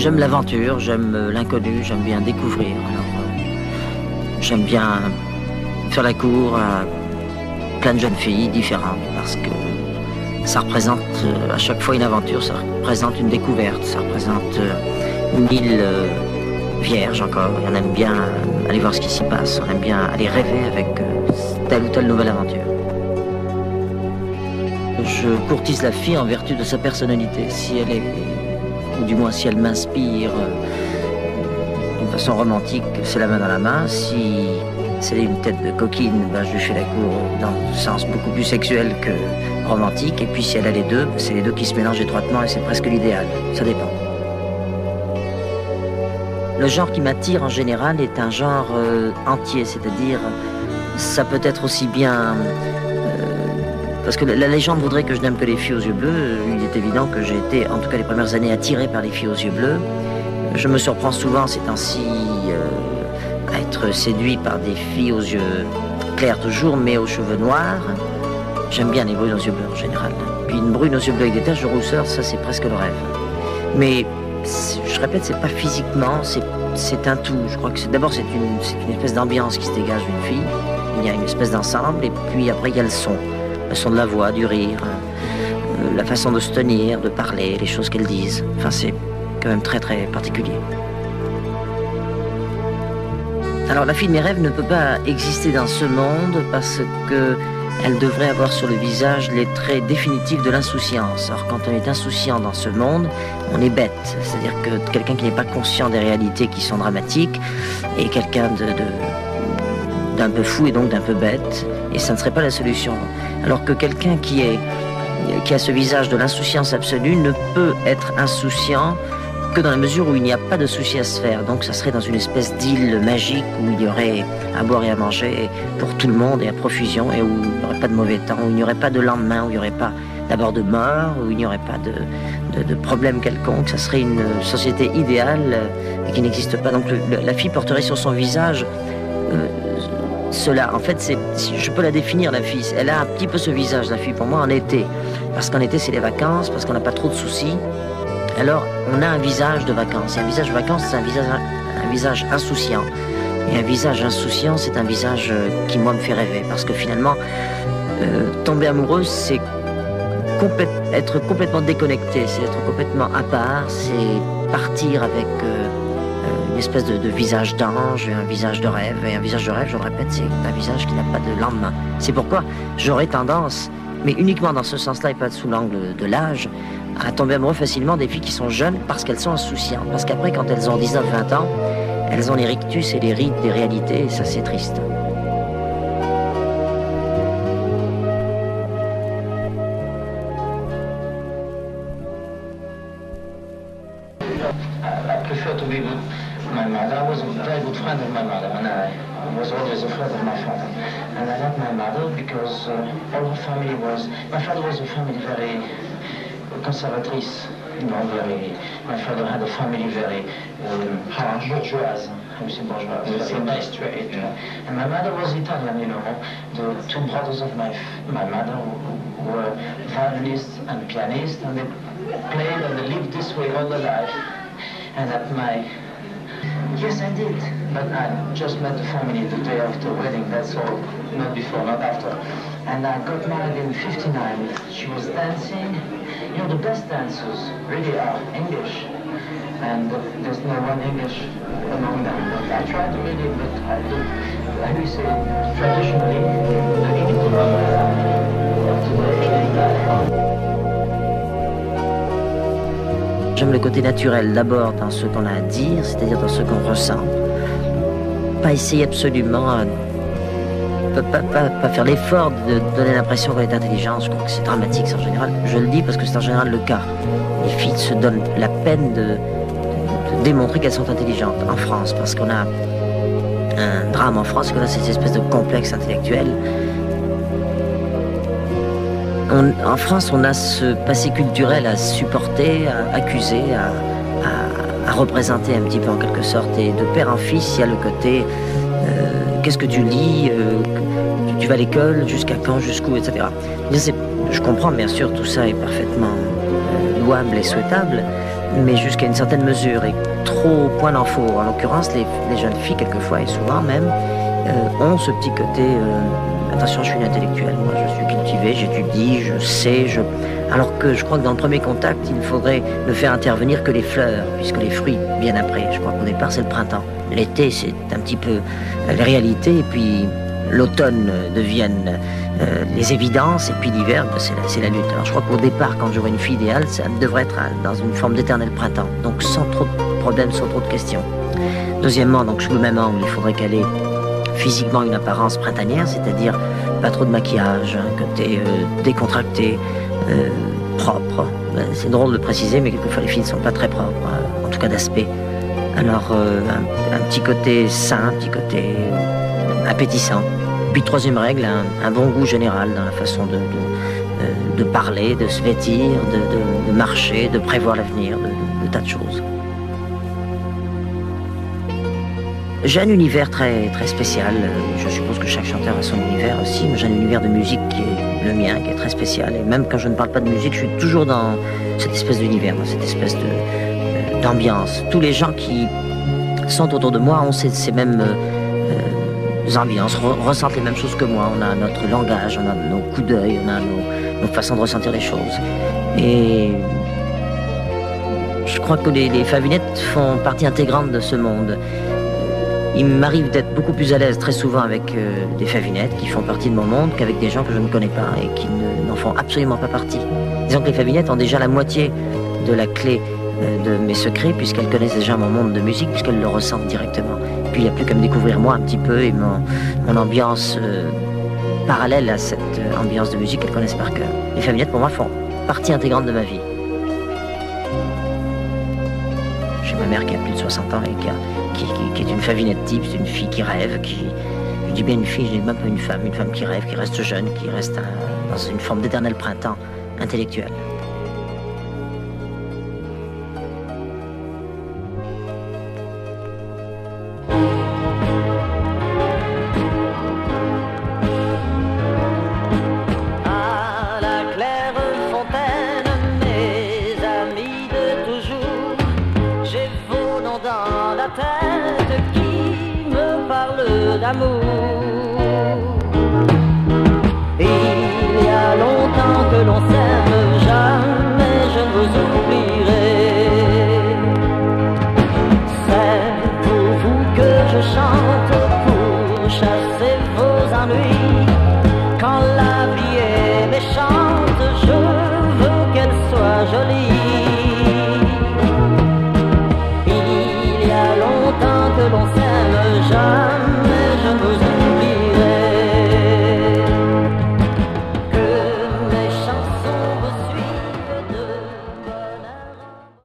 J'aime l'aventure, j'aime l'inconnu, j'aime bien découvrir. J'aime bien faire la cour à plein de jeunes filles différentes parce que ça représente à chaque fois une aventure, ça représente une découverte, ça représente une île vierge encore. Et on aime bien aller voir ce qui s'y passe, on aime bien aller rêver avec telle ou telle nouvelle aventure. Je courtise la fille en vertu de sa personnalité. Si elle est, ou du moins si elle m'inspire d'une façon romantique, c'est la main dans la main. Si elle est une tête de coquine, ben, je lui fais la cour dans un sens beaucoup plus sexuel que romantique. Et puis si elle a les deux, c'est les deux qui se mélangent étroitement et c'est presque l'idéal. Ça dépend. Le genre qui m'attire en général est un genre entier, c'est-à-dire ça peut être aussi bien... parce que la légende voudrait que je n'aime que les filles aux yeux bleus. Il est évident que j'ai été, en tout cas les premières années, attiré par les filles aux yeux bleus. Je me surprends souvent ces temps-ci à être séduit par des filles aux yeux clairs toujours, mais aux cheveux noirs. J'aime bien les brunes aux yeux bleus en général. Puis une brune aux yeux bleus avec des taches de rousseur, ça c'est presque le rêve. Mais je répète, c'est pas physiquement, c'est un tout. Je crois que d'abord c'est une espèce d'ambiance qui se dégage d'une fille. Il y a une espèce d'ensemble et puis après il y a le son. Le son de la voix, du rire, la façon de se tenir, de parler, les choses qu'elles disent. Enfin, c'est quand même très très particulier. Alors la fille de mes rêves ne peut pas exister dans ce monde parce qu'elle devrait avoir sur le visage les traits définitifs de l'insouciance. Alors quand on est insouciant dans ce monde, on est bête. C'est-à-dire que quelqu'un qui n'est pas conscient des réalités qui sont dramatiques est quelqu'un d'un peu fou et donc d'un peu bête, et ça ne serait pas la solution. Alors que quelqu'un qui a ce visage de l'insouciance absolue ne peut être insouciant que dans la mesure où il n'y a pas de souci à se faire. Donc ça serait dans une espèce d'île magique où il y aurait à boire et à manger pour tout le monde et à profusion, et où il n'y aurait pas de mauvais temps, où il n'y aurait pas de lendemain, où il n'y aurait pas d'abord de mort, où il n'y aurait pas de problème quelconque. Ça serait une société idéale qui n'existe pas. Donc la fille porterait sur son visage cela. En fait, je peux la définir, la fille. Elle a un petit peu ce visage, la fille, pour moi, en été. Parce qu'en été, c'est les vacances, parce qu'on n'a pas trop de soucis. Alors, on a un visage de vacances. Et un visage de vacances, c'est un visage insouciant. Et un visage insouciant, c'est un visage qui, moi, me fait rêver. Parce que finalement, tomber amoureuse, c'est être complètement déconnecté. C'est être complètement à part. C'est partir avec... une espèce de visage d'ange, un visage de rêve. Et un visage de rêve, je le répète, c'est un visage qui n'a pas de lendemain. C'est pourquoi j'aurais tendance, mais uniquement dans ce sens-là et pas sous l'angle de l'âge, à tomber amoureux facilement des filles qui sont jeunes parce qu'elles sont insouciantes. Parce qu'après, quand elles ont 19-20 ans, elles ont les rictus et les rides des réalités, et ça c'est triste. My mother. I was a very good friend of my mother, and I was always afraid of my father. And I loved my mother because all her family was... My father was a family very conservatrice, you know, my father had a family very harsh, bourgeoise. I would say bourgeoise, very straight. Yeah. And my mother was Italian, you know. The two brothers of my mother were violinists and pianists, and they played and they lived this way all their life. And at my... Yes, I did. But I just met the family the day after wedding, that's all. Not before, not after. And I got married in '59. She was dancing. You know, the best dancers really are English. And there's no one English among them. But I tried really, but I do, how do you say, traditionally, I need to run J'aime le côté naturel d'abord dans ce qu'on a à dire, c'est-à-dire dans ce qu'on ressent. Pas essayer absolument, pas faire l'effort de donner l'impression qu'on est intelligent. Je crois que c'est dramatique, ça, en général. Je le dis parce que c'est en général le cas. Les filles se donnent la peine de démontrer qu'elles sont intelligentes en France, parce qu'on a un drame en France, qu'on a cette espèce de complexe intellectuel. En France, on a ce passé culturel à supporter, à accuser, à représenter un petit peu en quelque sorte. Et de père en fils, il y a le côté qu'est-ce que tu lis, tu vas à l'école, jusqu'à quand, jusqu'où, etc. Je comprends, bien sûr, tout ça est parfaitement louable et souhaitable, mais jusqu'à une certaine mesure, et trop au point d'en faut. En l'occurrence, les jeunes filles, quelquefois et souvent même, ont ce petit côté attention, je suis une intellectuelle, moi je suis cultivé, j'étudie, je sais, alors que je crois que dans le premier contact, il faudrait ne faire intervenir que les fleurs, puisque les fruits viennent après. Je crois qu'au départ, c'est le printemps. L'été, c'est un petit peu la réalité, et puis l'automne deviennent les évidences, et puis l'hiver, c'est la lutte. Alors je crois qu'au départ, quand j'aurai une fille idéale, ça devrait être dans une forme d'éternel printemps, donc sans trop de problèmes, sans trop de questions. Deuxièmement, donc sous le même angle, il faudrait qu'elle ait physiquement une apparence printanière, c'est-à-dire pas trop de maquillage, un côté décontracté, propre. C'est drôle de préciser, mais quelquefois les filles ne sont pas très propres, en tout cas d'aspect. Alors un petit côté sain, un petit côté appétissant. Puis troisième règle, un bon goût général dans la façon de parler, de se vêtir, de marcher, de prévoir l'avenir, de tas de choses. J'ai un univers très, très spécial. Je suppose que chaque chanteur a son univers aussi, mais j'ai un univers de musique qui est le mien, qui est très spécial. Et même quand je ne parle pas de musique, je suis toujours dans cette espèce d'univers, dans cette espèce d'ambiance. Tous les gens qui sont autour de moi ont ces mêmes ambiances, ressentent les mêmes choses que moi. On a notre langage, on a nos coups d'œil, on a nos façons de ressentir les choses. Et je crois que les favinettes font partie intégrante de ce monde. Il m'arrive d'être beaucoup plus à l'aise très souvent avec des favinettes qui font partie de mon monde qu'avec des gens que je ne connais pas et qui n'en font absolument pas partie. Disons que les favinettes ont déjà la moitié de la clé de mes secrets, puisqu'elles connaissent déjà mon monde de musique, puisqu'elles le ressentent directement. Puis il n'y a plus qu'à me découvrir moi un petit peu et mon ambiance parallèle à cette ambiance de musique qu'elles connaissent par cœur. Les favinettes pour moi font partie intégrante de ma vie. J'ai ma mère qui a plus de 60 ans et qui est une favinette type, c'est une fille qui rêve, je dis bien une fille, je dis même pas une femme qui rêve, qui reste jeune, qui reste dans une forme d'éternel printemps intellectuel. À la claire fontaine, mes amis de toujours, j'ai vos noms dans la tête qui me parlent d'amour. Il y a longtemps que l'on s'aime, jamais je ne vous oublierai. C'est pour vous que je chante, pour chasser vos ennuis. Quand la vie est méchante, je veux qu'elle soit jolie.